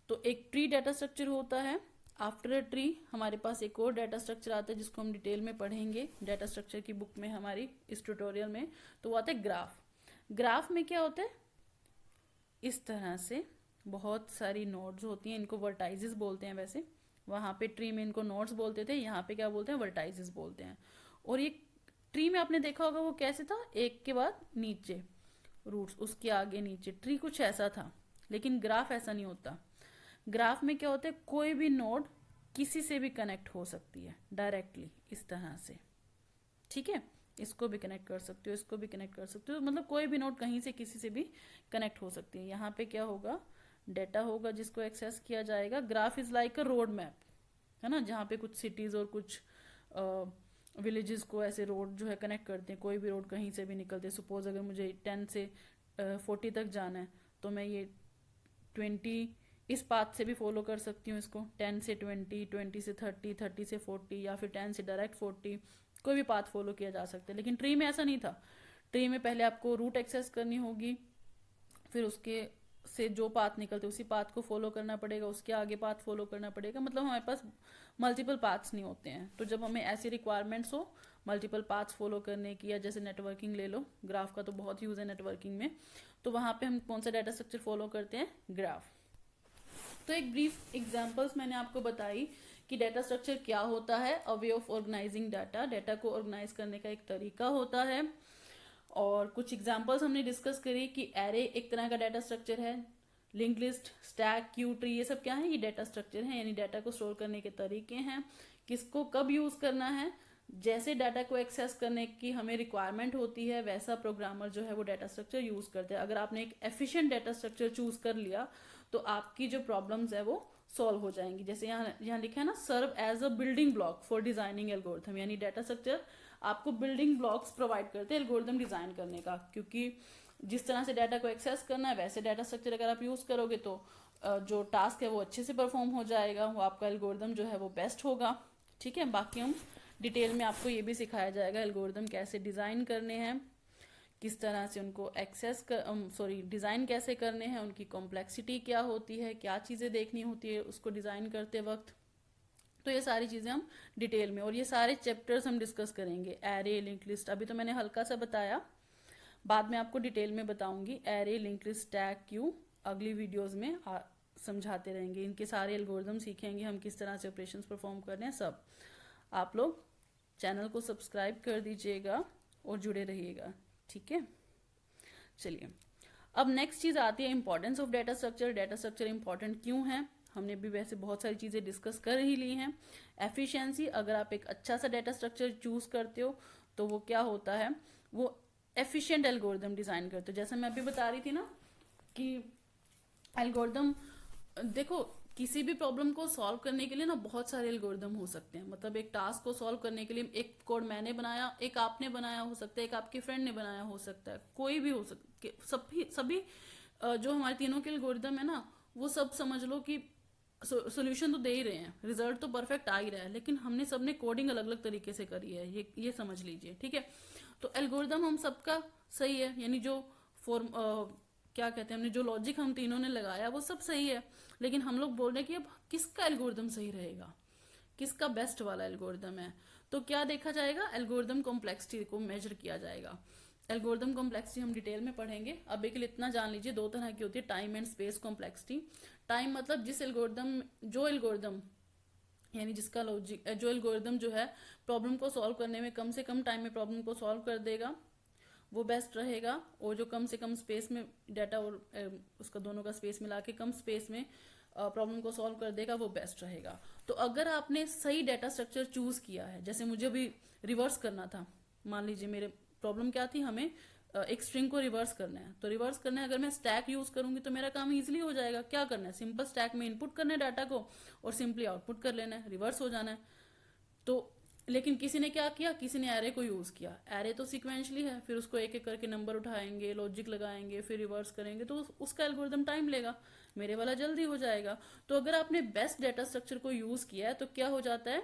Speaker 1: तो एक ट्री डाटा स्ट्रक्चर होता है। आफ्टर अ ट्री हमारे पास एक और डाटा स्ट्रक्चर आता है जिसको हम डिटेल में पढ़ेंगे डाटा स्ट्रक्चर की बुक में हमारी, इस ट्यूटोरियल में। तो वो आता है ग्राफ। ग्राफ में क्या होता है, इस तरह से बहुत सारी नोड्स होती हैं, इनको वर्टाइजेस बोलते हैं। वैसे वहाँ पे ट्री में इनको नोड्स बोलते थे, यहाँ पे क्या बोलते हैं, वर्टाइजेस बोलते हैं। और ये ट्री में आपने देखा होगा वो कैसे था, एक के बाद नीचे रूट्स, उसके आगे नीचे, ट्री कुछ ऐसा था। लेकिन ग्राफ ऐसा नहीं होता। ग्राफ में क्या होता है, कोई भी नोड किसी से भी कनेक्ट हो सकती है डायरेक्टली, इस तरह से, ठीक है। इसको भी कनेक्ट कर सकते हो, इसको भी कनेक्ट कर सकते हो, मतलब कोई भी नोड कहीं से किसी से भी कनेक्ट हो सकती है। यहाँ पे क्या होगा, डेटा होगा जिसको एक्सेस किया जाएगा। Graph is like a road map, है ना, जहाँ पे कुछ सिटीज और कुछ विलेजेस को ऐसे रोड जो है कनेक्ट करते हैं। कोई भी रोड कहीं से भी निकलते हैं। सपोज अगर मुझे 10 से 40 तक जाना है, तो मैं ये 20 इस पाथ से भी फॉलो कर सकती हूँ इसको, 10 से 20, 20 से 30, 30 से 40, या फिर 10 से डायरेक्ट 40, कोई भी पाथ फॉलो किया जा सकता है। लेकिन ट्री में ऐसा नहीं था। ट्री में पहले आपको रूट एक्सेस करनी होगी, फिर उसके से जो पाथ निकलते उसी पाथ को फॉलो करना पड़ेगा, उसके आगे पाथ फॉलो करना पड़ेगा। मतलब हमारे पास मल्टीपल पाथ्स नहीं होते हैं। तो जब हमें ऐसी रिक्वायरमेंट्स हो मल्टीपल पाथ्स फॉलो करने की, या जैसे नेटवर्किंग ले लो, ग्राफ का तो बहुत यूज है नेटवर्किंग में, तो वहां पे हम कौन सा डाटा स्ट्रक्चर फॉलो करते हैं, ग्राफ। तो एक ब्रीफ एग्जांपल्स मैंने आपको बताई कि डाटा स्ट्रक्चर क्या होता है, a way of organising data, data को ऑर्गेनाइज करने का एक तरीका होता है। और कुछ एग्जांपल्स हमने डिस्कस करी कि एरे एक तरह का डाटा स्ट्रक्चर है, link list, stack, Q, tree, ये सब क्या है, ये डाटा स्ट्रक्चर है, यानी डाटा को स्टोर करने के तरीके हैं। किसको कब यूज करना है, जैसे डाटा को एक्सेस करने की हमें रिक्वायरमेंट होती है, वैसा प्रोग्रामर जो है वो डाटा स्ट्रक्चर यूज करते हैं। अगर आपने एक एफिशिएंट डाटा स्ट्रक्चर चूज कर लिया तो आपकी जो प्रॉब्लम्स है वो सॉल्व हो जाएंगी। जैसे यहाँ लिखा है ना, serve as a building block for designing algorithm, यानी डाटा स्ट्रक्चर आपको बिल्डिंग ब्लॉक्स प्रोवाइड करते हैं एल्गोरिथम डिजाइन करने का। क्योंकि जिस तरह से डाटा को एक्सेस करना है वैसे डाटा स्ट्रक्चर अगर आप यूज करोगे तो जो टास्क है वो अच्छे से परफॉर्म हो जाएगा, वो आपका एल्गोरिथम जो है वो बेस्ट होगा, ठीक है। बाकी हम डिटेल में आपको ये भी सिखाया जाएगा एल्गोरिदम कैसे डिज़ाइन करने हैं, किस तरह से उनको डिज़ाइन कैसे करने हैं, उनकी कॉम्प्लेक्सिटी क्या होती है, क्या चीज़ें देखनी होती है उसको डिज़ाइन करते वक्त। तो ये सारी चीज़ें हम डिटेल में, और ये सारे चैप्टर्स हम डिस्कस करेंगे। एरे, लिंक लिस्ट अभी तो मैंने हल्का सा बताया, बाद में आपको डिटेल में बताऊंगी। Array, link list, stack, Q अगली वीडियोस में समझाते रहेंगे। इनके सारे एल्गोरिदम सीखेंगे हम, किस तरह से ऑपरेशंस परफॉर्म करने हैं सब। आप लोग चैनल को सब्सक्राइब कर दीजिएगा और जुड़े रहिएगा, ठीक है। चलिए, अब नेक्स्ट चीज़ आती है importance of data structure. Data structure important क्यों है, हमने भी वैसे बहुत सारी चीज़ें डिस्कस कर ही ली हैं। एफिशिएंसी, अगर आप एक अच्छा सा डाटा स्ट्रक्चर चूज करते हो तो वो क्या होता है, वो एफिशिएंट एल्गोरिदम डिज़ाइन करते हो। जैसे मैं अभी बता रही थी ना कि एल्गोरिदम, देखो किसी भी प्रॉब्लम को सॉल्व करने के लिए ना बहुत सारे एल्गोरिदम हो सकते हैं। मतलब एक टास्क को सॉल्व करने के लिए एक कोड मैंने बनाया, एक आपने बनाया हो सकता है, एक आपके फ्रेंड ने बनाया हो सकता है, कोई भी हो सकता, सभी जो हमारे तीनों के एल्गोरिदम है ना, वो सब समझ लो कि सोल्यूशन तो दे ही रहे हैं, रिजल्ट तो परफेक्ट आ ही रहा है, लेकिन हमने सबने कोडिंग अलग अलग तरीके से करी है, ये समझ लीजिए, ठीक है। तो एल्गोरिदम हम सबका सही है, यानी जो फॉर्म क्या कहते हैं, हमने जो लॉजिक हम तीनों ने लगाया वो सब सही है, लेकिन हम लोग बोल रहे हैं कि अब किसका एल्गोरिदम सही रहेगा, किसका बेस्ट वाला एल्गोरिदम है। तो क्या देखा जाएगा, एल्गोरिदम कॉम्प्लेक्सिटी को मेजर किया जाएगा। एल्गोरिदम कॉम्प्लेक्सिटी हम डिटेल में पढ़ेंगे, अभी के लिए इतना जान लीजिए। दो तरह की होती है, time and space complexity. Time मतलब जो एल्गोरिदम यानी जिसका लॉजिक, जो एल्गोरिदम जो है प्रॉब्लम को सॉल्व करने में कम से कम टाइम में प्रॉब्लम को सॉल्व कर देगा, वो बेस्ट रहेगा। और जो कम से कम स्पेस में डाटा और उसका दोनों का स्पेस मिला के कम स्पेस में प्रॉब्लम को सॉल्व कर देगा, वो बेस्ट रहेगा। तो अगर आपने सही डाटा स्ट्रक्चर चूज किया है, जैसे मुझे अभी रिवर्स करना था, मान लीजिए मेरे प्रॉब्लम क्या थी, हमें एक स्ट्रिंग को रिवर्स करना है। तो रिवर्स करना है, अगर मैं स्टैक यूज करूंगी तो मेरा काम इजीली हो जाएगा। क्या करना है, सिंपल स्टैक में इनपुट करना है डाटा को और सिंपली आउटपुट कर लेना है, रिवर्स हो जाना है। तो लेकिन किसी ने क्या किया, किसी ने एरे को यूज किया। एरे तो सिक्वेंशली है, फिर उसको एक एक करके नंबर उठाएंगे, लॉजिक लगाएंगे, फिर रिवर्स करेंगे, तो उसका एल्गोरिदम टाइम लेगा, मेरे वाला जल्दी हो जाएगा। तो अगर आपने बेस्ट डाटा स्ट्रक्चर को यूज किया है तो क्या हो जाता है,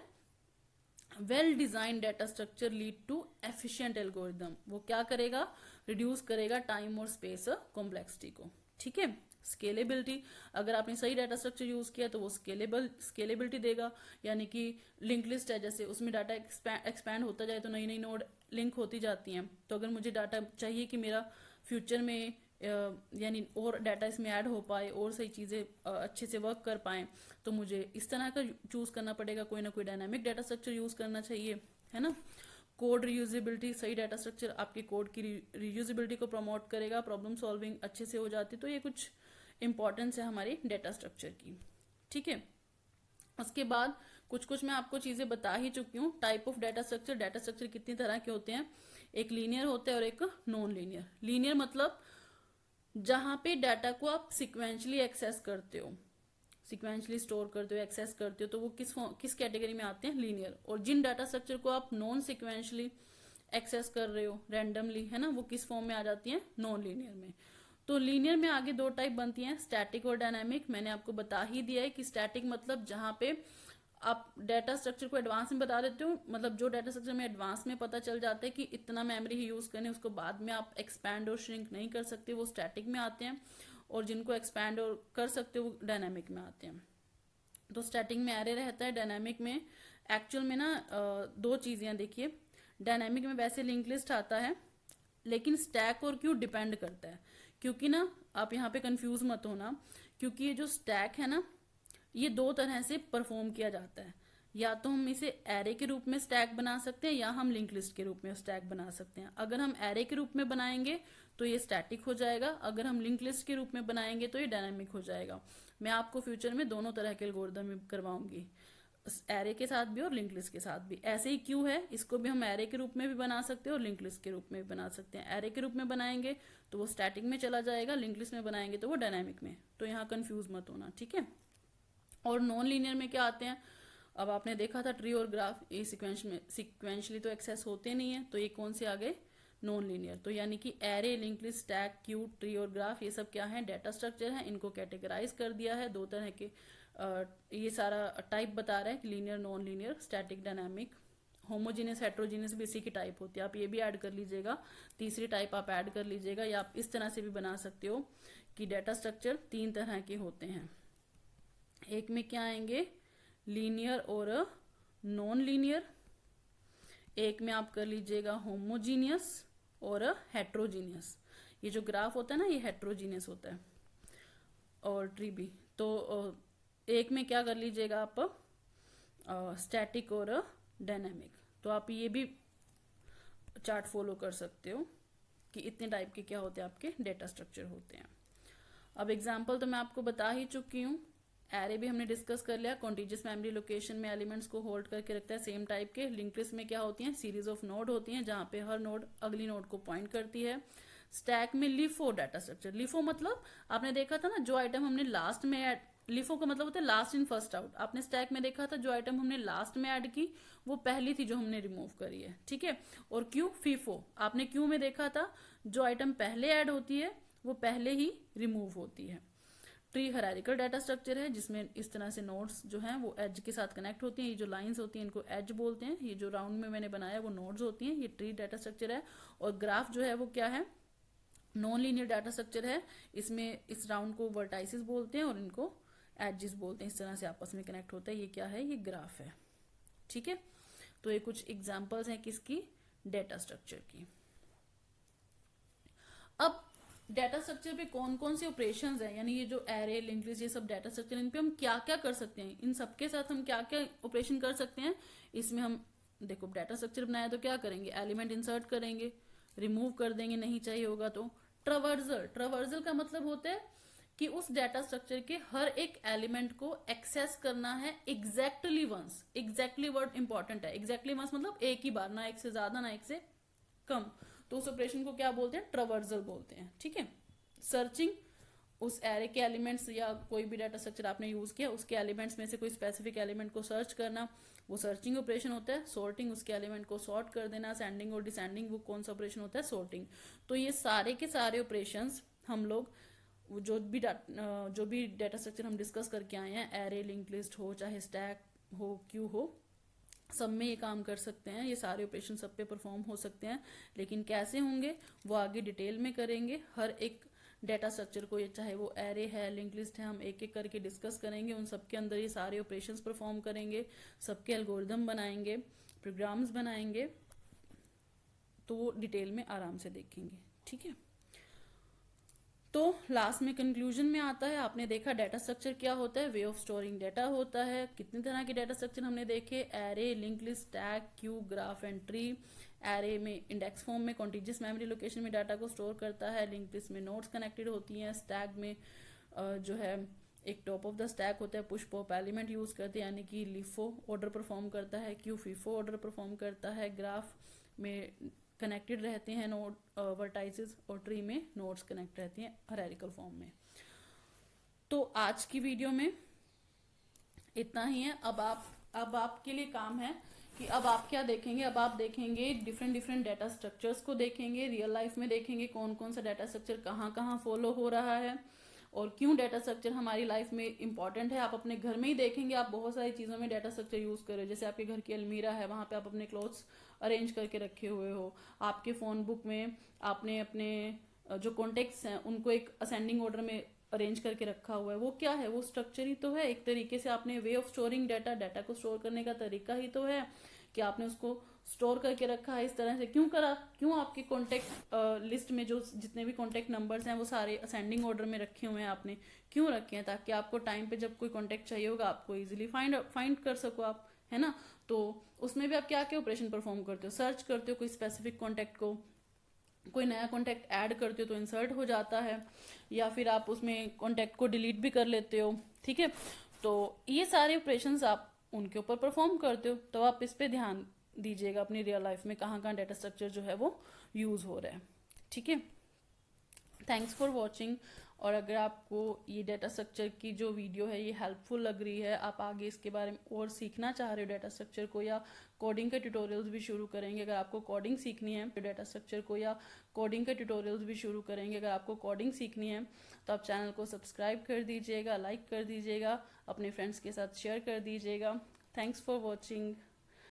Speaker 1: well design data structure lead to efficient algorithm. वो क्या करेगा, रिड्यूस करेगा टाइम और स्पेस कॉम्प्लेक्सिटी को, ठीक है। स्केलेबिलिटी, अगर आपने सही डाटा स्ट्रक्चर यूज किया तो वो स्केलेबिलिटी देगा, यानी कि लिंक लिस्ट है, जैसे उसमें डाटा एक्सपैंड होता जाए तो नई नई नोड लिंक होती जाती हैं। तो अगर मुझे डाटा चाहिए कि मेरा फ्यूचर में यानी और डाटा इसमें ऐड हो पाए और सही चीज़ें अच्छे से वर्क कर पाएँ, तो मुझे इस तरह का चूज करना पड़ेगा, कोई ना कोई डायनामिक डाटा स्ट्रक्चर यूज करना चाहिए, है ना। कोड रीयूजेबिलिटी, सही डाटा स्ट्रक्चर आपके कोड की रीयूजेबिलिटी को प्रमोट करेगा, प्रॉब्लम सॉल्विंग अच्छे से हो जाती। तो ये कुछ इंपॉर्टेंस है हमारी डाटा स्ट्रक्चर की, ठीक है। उसके बाद कुछ मैं आपको चीजें बता ही चुकी हूँ। Type of data structure, data structure कितनी तरह के होते हैं, एक लीनियर होता है और एक नॉन लीनियर। लीनियर मतलब जहां पे डाटा को आप सिक्वेंशली एक्सेस करते हो, सिक्वेंशली स्टोर करते हो, एक्सेस करते हो, तो वो किस कैटेगरी में आते हैं, लीनियर। और जिन डाटा स्ट्रक्चर को आप नॉन सिक्वेंशली एक्सेस कर रहे हो, रैंडमली, है ना, वो किस फॉर्म में आ जाती हैं, नॉन लीनियर में। तो लीनियर में आगे दो टाइप बनती हैं, स्टैटिक और डायनामिक। मैंने आपको बता ही दिया है कि स्टैटिक मतलब जहां पे आप डाटा स्ट्रक्चर को एडवांस में बता देते हो, मतलब जो डाटा स्ट्रक्चर में एडवांस में पता चल जाता है कि इतना मेमोरी ही यूज करने, उसको बाद में आप एक्सपैंड और श्रिंक नहीं कर सकते, वो स्टैटिक में आते हैं। और जिनको एक्सपैंड और कर सकते हो वो डायनामिक में आते हैं। तो स्टैटिक में एरे रहता है, डायनामिक में एक्चुअल में ना दो चीजें देखिए। डायनामिक में वैसे लिंक लिस्ट आता है, लेकिन स्टैक और क्यू डिपेंड करता है, क्योंकि ना आप यहाँ पे कंफ्यूज मत होना, क्योंकि ये जो स्टैक है ना, ये दो तरह से परफॉर्म किया जाता है। या तो हम इसे एरे के रूप में स्टैक बना सकते हैं, या हम लिंक लिस्ट के रूप में स्टैक बना सकते हैं। अगर हम एरे के रूप में बनाएंगे तो ये स्टैटिक हो जाएगा, अगर हम लिंक लिस्ट के रूप में बनाएंगे तो ये डायनामिक हो जाएगा। मैं आपको फ्यूचर में दोनों तरह के एल्गोरिदम करवाऊंगी, एरे के साथ भी और लिंक लिस्ट के साथ भी। ऐसे ही क्यू है, इसको भी हम एरे के रूप में भी बना सकते हैं और लिंक लिस्ट के रूप में भी बना सकते हैं। एरे के रूप में बनाएंगे तो वो स्टैटिक में चला जाएगा, लिंक लिस्ट में बनाएंगे तो वो डायनामिक में। तो यहाँ कंफ्यूज मत होना, ठीक है। और नॉन लीनियर में क्या आते हैं, अब आपने देखा था ट्री और ग्राफ, ये सिक्वेंशली तो एक्सेस होते नहीं है, तो ये कौन से आ गए, नॉन लीनियर। तो यानी कि array, link list, stack, Q, tree और ग्राफ, ये सब क्या है, डाटा स्ट्रक्चर है। इनको कैटेगराइज कर दिया है दो तरह के, ये सारा टाइप बता रहा है कि linear, non linear, static, dynamic. Homogeneous heterogeneous भी इसी की टाइप होती है, आप ये भी ऐड कर लीजिएगा, तीसरी टाइप आप ऐड कर लीजिएगा, या आप इस तरह से भी बना सकते हो कि डेटा स्ट्रक्चर 3 तरह के होते हैं। एक में क्या आएंगे, लीनियर और नॉन लीनियर, एक में आप कर लीजिएगा होमोजीनियस और हेट्रोजीनियस। ये जो ग्राफ होता है ना, ये हेट्रोजीनियस होता है, और ट्री भी। तो एक में क्या कर लीजिएगा आप, स्टैटिक और डायनेमिक। तो आप ये भी चार्ट फॉलो कर सकते हो कि इतने टाइप के क्या होते हैं, आपके डेटा स्ट्रक्चर होते हैं। अब एग्जांपल तो मैं आपको बता ही चुकी हूँ। एरे भी हमने डिस्कस कर लिया, कॉन्टिजियस मेमोरी लोकेशन में एलिमेंट्स को होल्ड करके रखता है सेम टाइप के। लिंक्ड लिस्ट में क्या होती हैं, सीरीज ऑफ नोड होती हैं, जहाँ पे हर नोड अगली नोड को पॉइंट करती है। स्टैक में लिफो डाटा स्ट्रक्चर, लिफो मतलब आपने देखा था ना, जो आइटम हमने लास्ट में ऐड, लिफो का मतलब होता है लास्ट इन फर्स्ट आउट। आपने स्टैक में देखा था, जो आइटम हमने लास्ट में ऐड की वो पहली थी जो हमने रिमूव करी है, ठीक है। और क्यू, फीफो, आपने क्यू में देखा था, जो आइटम पहले ऐड होती है वो पहले ही रिमूव होती है। ट्री हायरार्किकल डाटा स्ट्रक्चर है, जिसमें इस तरह से नोड्स जो हैं वो एज के साथ कनेक्ट होती हैं। ये जो लाइंस होती हैं इनको एज बोलते हैं, ये जो राउंड में मैंने बनाया वो नोड्स होती हैं। ये ट्री डाटा स्ट्रक्चर है। और ग्राफ जो है वो क्या है, नॉन लीनियर डाटा स्ट्रक्चर है। इसमें इस राउंड को वर्टाइसिस बोलते हैं और इनको एजिस बोलते हैं। इस तरह से आपस में कनेक्ट होता है। ये क्या है, ये ग्राफ है, ठीक है। तो ये कुछ एग्जांपल्स हैं किसकी, डेटा स्ट्रक्चर की। अब डेटा स्ट्रक्चर पे कौन कौन से ऑपरेशंस हैं, यानी ये जो एरे, लिंक्ड लिस्ट, ये सब डेटा स्ट्रक्चर, इन पे हम क्या क्या कर सकते हैं, इन सबके साथ हम क्या क्या ऑपरेशन कर सकते हैं। इसमें हम देखो डेटा स्ट्रक्चर बनाया तो क्या करेंगे, एलिमेंट इंसर्ट करेंगे, रिमूव कर देंगे नहीं चाहिए होगा तो। ट्रावर्सल, ट्रावर्सल का मतलब होता है कि उस डेटा स्ट्रक्चर के हर एक एलिमेंट को एक्सेस करना है exactly once. Exactly word important है, एग्जैक्टली वंस मतलब एक ही बार, ना एक से ज्यादा ना एक से कम। तो उस ऑपरेशन को क्या बोलते हैं, ट्रावर्सल बोलते हैं, ठीक है। सर्चिंग, उस एरे के एलिमेंट्स या कोई भी डाटा स्ट्रक्चर आपने यूज किया उसके एलिमेंट्स में से कोई स्पेसिफिक एलिमेंट को सर्च करना, वो सर्चिंग ऑपरेशन होता है। सॉर्टिंग, उसके एलिमेंट को सॉर्ट कर देना। सेंडिंग और डिसेंडिंग, वो कौन सा ऑपरेशन होता है, सॉर्टिंग। तो ये सारे के सारे ऑपरेशंस हम लोग जो भी डाटा स्ट्रक्चर हम डिस्कस करके आए हैं, एरे, लिंक्ड लिस्ट हो, चाहे स्टैक हो, क्यू हो, सब में ये काम कर सकते हैं। ये सारे ऑपरेशन सब पे परफॉर्म हो सकते हैं, लेकिन कैसे होंगे वो आगे डिटेल में करेंगे। हर एक डेटा स्ट्रक्चर को, ये चाहे वो एरे है, लिंक्ड लिस्ट है, हम एक एक करके डिस्कस करेंगे। उन सबके अंदर ये सारे ऑपरेशंस परफॉर्म करेंगे, सबके एल्गोरिदम बनाएंगे, प्रोग्राम्स बनाएंगे, तो वो डिटेल में आराम से देखेंगे, ठीक है। तो लास्ट में कंक्लूजन में आता है, आपने देखा डेटा स्ट्रक्चर क्या होता है, वे ऑफ स्टोरिंग डेटा होता है। कितने तरह के डेटा स्ट्रक्चर हमने देखे, array, linked list, stack, Q, graph and tree. Array में इंडेक्स फॉर्म में कॉन्टिजियस मेमोरी लोकेशन में डाटा को स्टोर करता है। लिंक्ड लिस्ट में नोड्स कनेक्टेड होती हैं। स्टैक में जो है एक टॉप ऑफ द स्टैक होता है, पुश पॉप एलिमेंट यूज करते हैं, यानी कि लिफो ऑर्डर परफॉर्म करता है। क्यू फीफो ऑर्डर परफॉर्म करता है। ग्राफ में कनेक्टेड रहते हैं नोड वर्टाइसेस, और ट्री में नोड्स कनेक्ट रहती हैं हायरार्किकल फॉर्म में। तो आज की वीडियो में इतना ही है। अब आपके लिए काम है कि अब आप क्या देखेंगे, अब आप देखेंगे डिफरेंट डेटा स्ट्रक्चर्स को देखेंगे, रियल लाइफ में देखेंगे कौन कौन सा डेटा स्ट्रक्चर कहाँ कहाँ फॉलो हो रहा है और क्यों डेटा स्ट्रक्चर हमारी लाइफ में इंपॉर्टेंट है। आप अपने घर में ही देखेंगे, आप बहुत सारी चीज़ों में डेटा स्ट्रक्चर यूज कर रहे हो। जैसे आपके घर की अलमीरा है, वहाँ पे आप अपने क्लोथ्स अरेंज करके रखे हुए हो। आपके फोन बुक में आपने अपने जो कॉन्टेक्ट्स हैं उनको एक असेंडिंग ऑर्डर में अरेंज करके रखा हुआ है। वो क्या है, वो स्ट्रक्चर ही तो है एक तरीके से। आपने way of storing data, data को स्टोर करने का तरीका ही तो है कि आपने उसको स्टोर करके रखा है इस तरह से। क्यों करा, क्यों आपके कॉन्टेक्ट लिस्ट में जो जितने भी कॉन्टेक्ट नंबर्स हैं वो सारे असेंडिंग ऑर्डर में रखे हुए हैं। आपने क्यों रखे हैं, ताकि आपको टाइम पे जब कोई कॉन्टेक्ट चाहिए होगा आपको इजीली फाइंड कर सको आप, है ना। तो उसमें भी आप क्या क्या ऑपरेशन परफॉर्म करते हो, सर्च करते हो कोई स्पेसिफिक कॉन्टेक्ट को, कोई नया कॉन्टेक्ट ऐड करते हो तो इंसर्ट हो जाता है, या फिर आप उसमें कॉन्टेक्ट को डिलीट भी कर लेते हो, ठीक है। तो ये सारे ऑपरेशंस आप उनके ऊपर परफॉर्म करते हो। तो आप इस पे ध्यान दीजिएगा अपनी रियल लाइफ में कहाँ कहाँ डाटा स्ट्रक्चर जो है वो यूज हो रहा है, ठीक है। Thanks for watching. और अगर आपको ये डाटा स्ट्रक्चर की जो वीडियो है ये हेल्पफुल लग रही है, आप आगे इसके बारे में और सीखना चाह रहे हो डाटा स्ट्रक्चर को, या कोडिंग के ट्यूटोरियल्स भी शुरू करेंगे अगर आपको कोडिंग सीखनी है, तो डाटा स्ट्रक्चर को या कोडिंग के ट्यूटोरियल्स भी शुरू करेंगे अगर आपको कोडिंग सीखनी है, तो आप चैनल को सब्सक्राइब कर दीजिएगा, लाइक कर दीजिएगा, अपने फ्रेंड्स के साथ शेयर कर दीजिएगा। Thanks for watching.